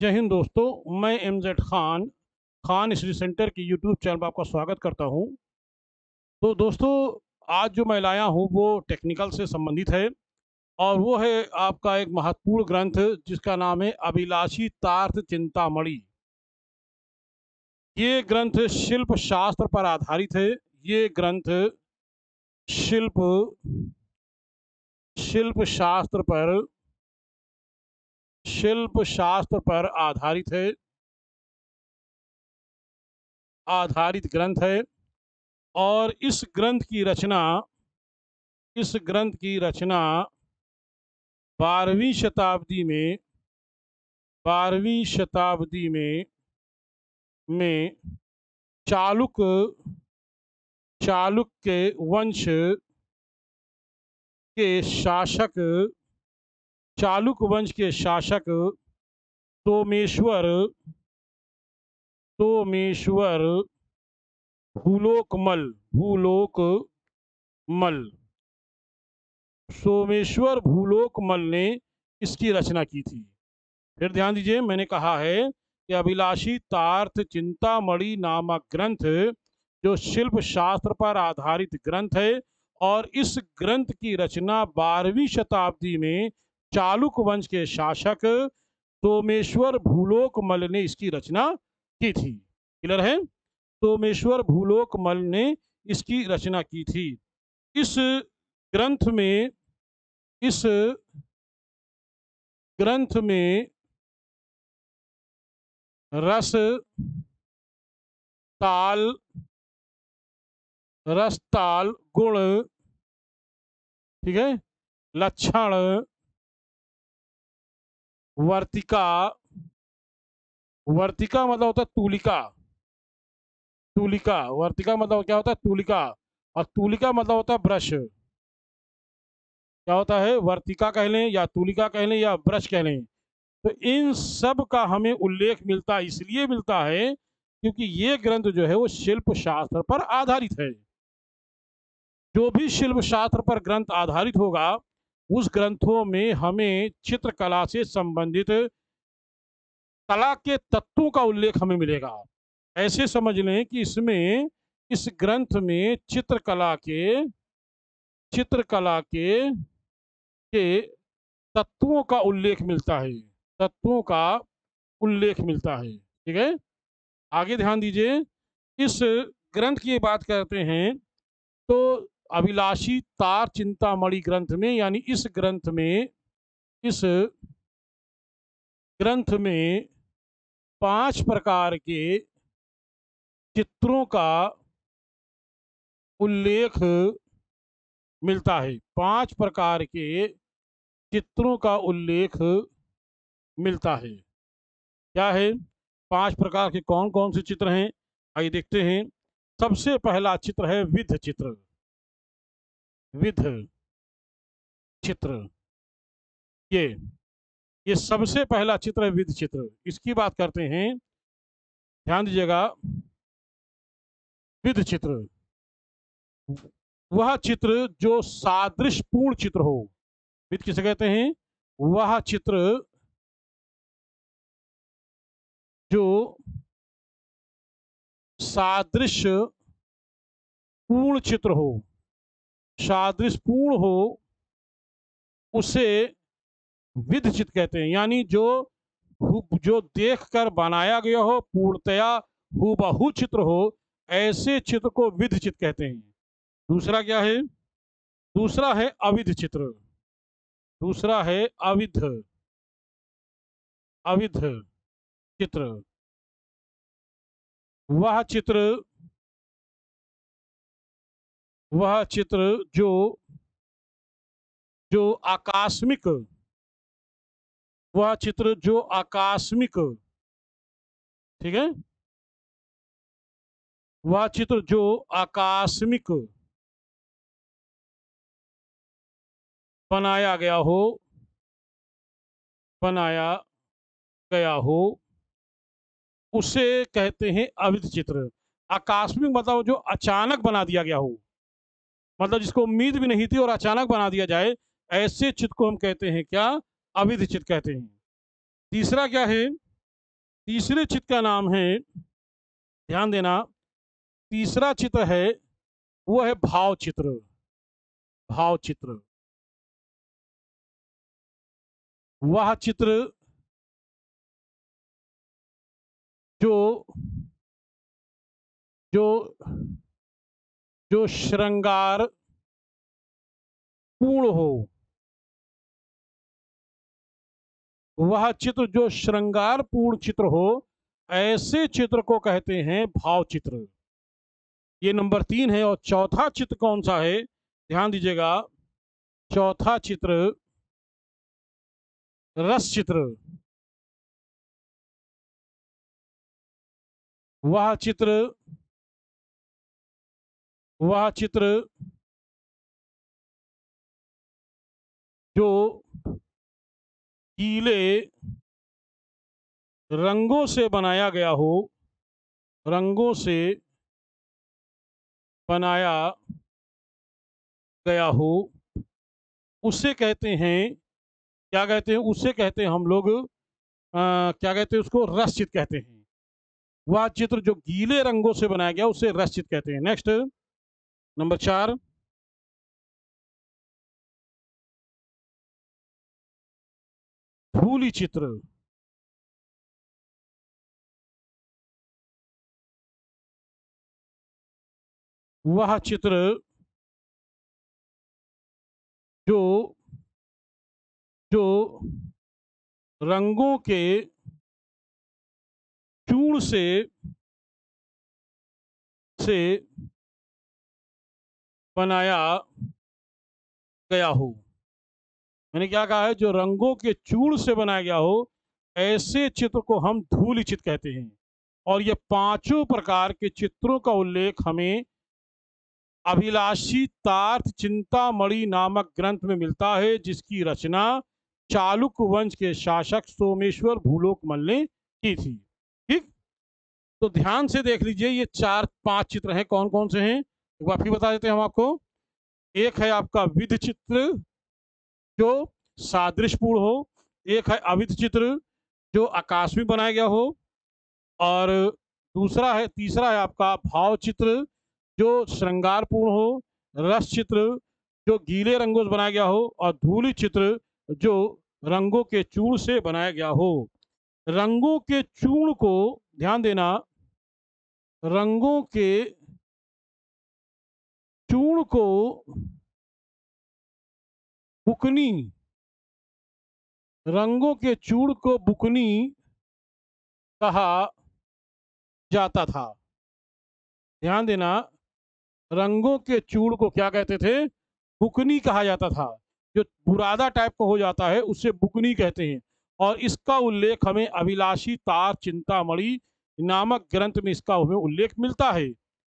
जय हिंद दोस्तों, मैं एमजेड खान स्टडी सेंटर की यूट्यूब चैनल पर आपका स्वागत करता हूं। तो दोस्तों, आज जो मैं लाया हूं वो टेक्निकल से संबंधित है और वो है आपका एक महत्वपूर्ण ग्रंथ जिसका नाम है अभिलाषी तार्थ चिंतामणि। ये ग्रंथ शिल्प शास्त्र पर आधारित है। ये ग्रंथ शिल्प शिल्प शास्त्र पर शिल्प शास्त्र पर आधारित ग्रंथ है। और इस ग्रंथ की रचना 12वीं शताब्दी में 12वीं शताब्दी में चालुक्य चालुक्य वंश के शासक चालुक्य वंश के शासक सोमेश्वर सोमेश्वर भूलोकमल सोमेश्वर भूलोकमल ने इसकी रचना की थी। फिर ध्यान दीजिए, मैंने कहा है कि अभिलाषी तार्थ चिंतामणि नामक ग्रंथ जो शिल्प शास्त्र पर आधारित ग्रंथ है और इस ग्रंथ की रचना 12वीं शताब्दी में चालुक्य वंश के शासक सोमेश्वर भूलोकमल ने इसकी रचना की थी। क्लियर है? सोमेश्वर भूलोकमल ने इसकी रचना की थी। इस ग्रंथ में इस ग्रंथ में रस ताल रस ताल गुण, ठीक है, लक्षण, वर्तिका वर्तिका मतलब होता है तूलिका। वर्तिका मतलब क्या होता है? तूलिका। और तूलिका मतलब होता है ब्रश। क्या होता है? वर्तिका कह लें या तूलिका कह लें या ब्रश कह लें। तो इन सब का हमें उल्लेख इसलिए मिलता है क्योंकि ये ग्रंथ जो है वो शिल्प शास्त्र पर आधारित है। जो भी शिल्प शास्त्र पर ग्रंथ आधारित होगा उस ग्रंथों में हमें चित्रकला से संबंधित कला के तत्वों का उल्लेख हमें मिलेगा। ऐसे समझ लें कि इस ग्रंथ में चित्रकला के तत्वों का उल्लेख मिलता है। तत्वों का उल्लेख मिलता है। ठीक है, आगे ध्यान दीजिए। इस ग्रंथ की बात करते हैं तो अभिलाषी तार चिंतामणि ग्रंथ में यानी इस ग्रंथ में 5 प्रकार के चित्रों का उल्लेख मिलता है। 5 प्रकार के चित्रों का उल्लेख मिलता है। क्या है? 5 प्रकार के कौन कौन से चित्र हैं, आइए देखते हैं। सबसे पहला चित्र है विध चित्र। ये ये सबसे पहला चित्र है विध चित्र। इसकी बात करते हैं, ध्यान दीजिएगा। विध चित्र वह चित्र जो सादृश्यपूर्ण चित्र हो। विध किसे कहते हैं? वह चित्र जो सादृश्य पूर्ण चित्र हो, सादृश्य पूर्ण हो, उसे विध चित्र कहते हैं। यानी जो देखकर बनाया गया हो, पूर्णतया हूबहू चित्र हो, ऐसे चित्र को विध चित्र कहते हैं। दूसरा क्या है? दूसरा है अविध चित्र। दूसरा है अविध चित्र। वह चित्र वह चित्र जो जो आकस्मिक वह चित्र जो आकस्मिक, ठीक है, वह चित्र जो आकस्मिक बनाया गया हो बनाया गया हो उसे कहते हैं अविध चित्र। आकस्मिक मतलब जो अचानक बना दिया गया हो, मतलब जिसको उम्मीद भी नहीं थी और अचानक बना दिया जाए, ऐसे चित्र को हम कहते हैं क्या? अविध चित्र कहते हैं। तीसरा क्या है? तीसरे चित्र का नाम है, ध्यान देना, तीसरा चित्र है वो है भाव चित्र। भाव चित्र, वह चित्र जो जो जो श्रृंगार पूर्ण हो, वह चित्र जो श्रृंगार पूर्ण चित्र हो, ऐसे चित्र को कहते हैं भाव चित्र। ये नंबर 3 है। और चौथा चित्र कौन सा है, ध्यान दीजिएगा, चौथा चित्र रस चित्र। वह चित्र, वह चित्र जो गीले रंगों से बनाया गया हो, रंगों से बनाया गया हो, उसे कहते हैं, क्या कहते हैं, उसे कहते हैं हम लोग, क्या कहते हैं उसको, रस चित्र कहते हैं। वह चित्र जो गीले रंगों से बनाया गया उसे रस चित्र कहते हैं। नेक्स्ट, नंबर 4, धूलि चित्र। वह चित्र जो जो रंगों के चूर्ण से बनाया गया हो। मैंने क्या कहा है, जो रंगों के चूर्ण से बनाया गया हो, ऐसे चित्र को हम धूलि चित्र कहते हैं। और ये पांचों प्रकार के चित्रों का उल्लेख हमें अभिलाषी तार्थ चिंतामणि नामक ग्रंथ में मिलता है, जिसकी रचना चालुक्य वंश के शासक सोमेश्वर भूलोकमल ने की थी। ठीक, तो ध्यान से देख लीजिए, ये 4-5 चित्र हैं। कौन कौन से हैं, एक बार फिर बता देते हैं हम आपको। एक है आपका विध चित्र जो सादृश्यपूर्ण हो, एक है अविध चित्र जो आकाश में बनाया गया हो, और तीसरा है आपका भाव चित्र जो श्रृंगारपूर्ण हो, रस चित्र जो गीले रंगों से बनाया गया हो, और धूलि चित्र जो रंगों के चूर्ण से बनाया गया हो। रंगों के चूर्ण को, ध्यान देना, रंगों के चूर्ण को बुकनी, रंगों के चूर्ण को बुकनी कहा जाता था। ध्यान देना, रंगों के चूर्ण को क्या कहते थे, बुकनी कहा जाता था। जो बुरादा टाइप का हो जाता है उसे बुकनी कहते हैं। और इसका उल्लेख हमें अभिलाषी तार चिंतामणि नामक ग्रंथ में इसका हमें उल्लेख मिलता है।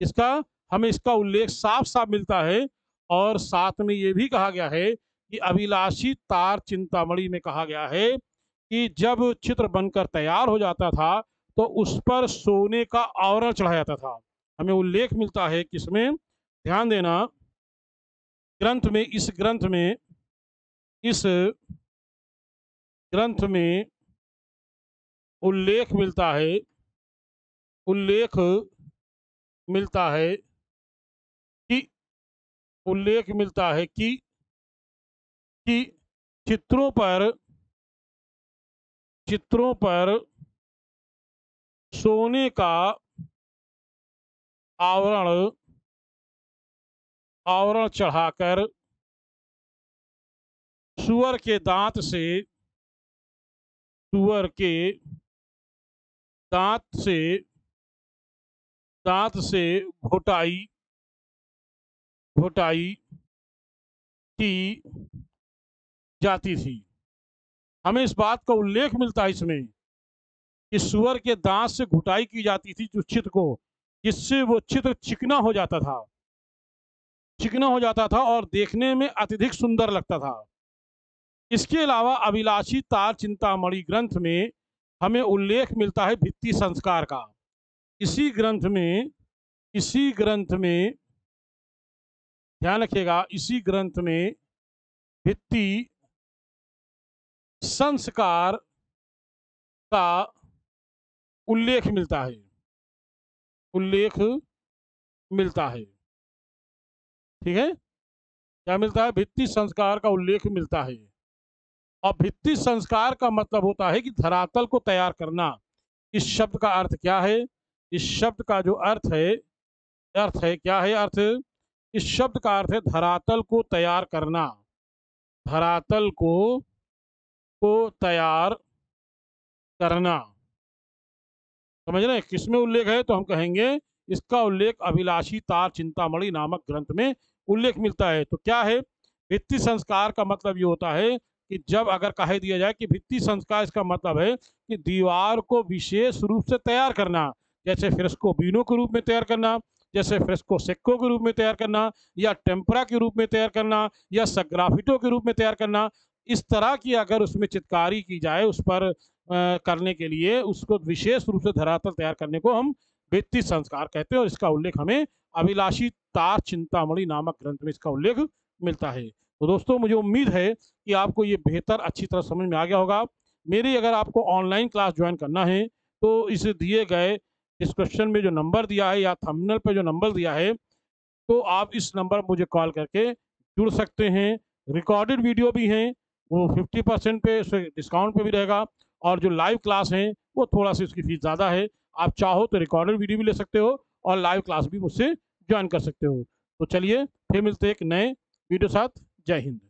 इसका हमें इसका उल्लेख साफ साफ मिलता है। और साथ में ये भी कहा गया है कि अभिलाषी तार चिंतामणि में कहा गया है कि जब चित्र बनकर तैयार हो जाता था तो उस पर सोने का आवरण चढ़ाया जाता था। हमें उल्लेख मिलता है किसमें, ध्यान देना, ग्रंथ में, इस ग्रंथ में उल्लेख मिलता है, उल्लेख मिलता है कि उल्लेख मिलता है कि चित्रों पर सोने का आवरण आवरण चढ़ाकर सुअर के दांत से सुअर के दांत से दांत से घोटाई घोटाई की जाती थी। हमें इस बात का उल्लेख मिलता है इसमें कि सुअर के दांत से घुटाई की जाती थी जो चित्र को, जिससे वो चित्र चिकना हो जाता था, चिकना हो जाता था और देखने में अत्यधिक सुंदर लगता था। इसके अलावा अभिलाषी तार चिंतामणि ग्रंथ में हमें उल्लेख मिलता है भित्ति संस्कार का। इसी ग्रंथ में ध्यान रखिएगा, इसी ग्रंथ में भित्ति संस्कार का उल्लेख मिलता है, उल्लेख मिलता है। ठीक है, क्या मिलता है? भित्ति संस्कार का उल्लेख मिलता है। और भित्ति संस्कार का मतलब होता है कि धरातल को तैयार करना। इस शब्द का अर्थ क्या है? इस शब्द का जो अर्थ है क्या है अर्थ? इस शब्द का अर्थ है धरातल को तैयार करना, धरातल को तैयार करना। समझ रहे हैं? किसमें उल्लेख है? तो हम कहेंगे इसका उल्लेख अभिलाषी तार चिंतामणि नामक ग्रंथ में उल्लेख मिलता है। तो क्या है भित्ति संस्कार का मतलब? ये होता है कि जब अगर कह दिया जाए कि भित्ति संस्कार, इसका मतलब है कि दीवार को विशेष रूप से तैयार करना, जैसे फ्रेस्को बीनो के रूप में तैयार करना, जैसे फ्रेस्को सेक्को के रूप में तैयार करना, या टेम्परा के रूप में तैयार करना, या सग्राफिटो के रूप में तैयार करना। इस तरह की अगर उसमें चित्रकारी की जाए, उस पर करने के लिए उसको विशेष रूप से धरातल तैयार करने को हम भित्ति संस्कार कहते हैं। और इसका उल्लेख हमें अभिलाषी तार चिंतामणि नामक ग्रंथ में इसका उल्लेख मिलता है। तो दोस्तों, मुझे उम्मीद है कि आपको ये बेहतर अच्छी तरह समझ में आ गया होगा। मेरी अगर आपको ऑनलाइन क्लास ज्वाइन करना है तो इस दिए गए डिस्क्रिप्शन में जो नंबर दिया है या थंबनेल पे जो नंबर दिया है, तो आप इस नंबर पर मुझे कॉल करके जुड़ सकते हैं। रिकॉर्डेड वीडियो भी हैं, वो 50% पे डिस्काउंट पे भी रहेगा। और जो लाइव क्लास हैं वो थोड़ा सी उसकी फीस ज़्यादा है। आप चाहो तो रिकॉर्डेड वीडियो भी ले सकते हो और लाइव क्लास भी मुझसे ज्वाइन कर सकते हो। तो चलिए फिर मिलते हैं एक नए वीडियो साथ। जय हिंद।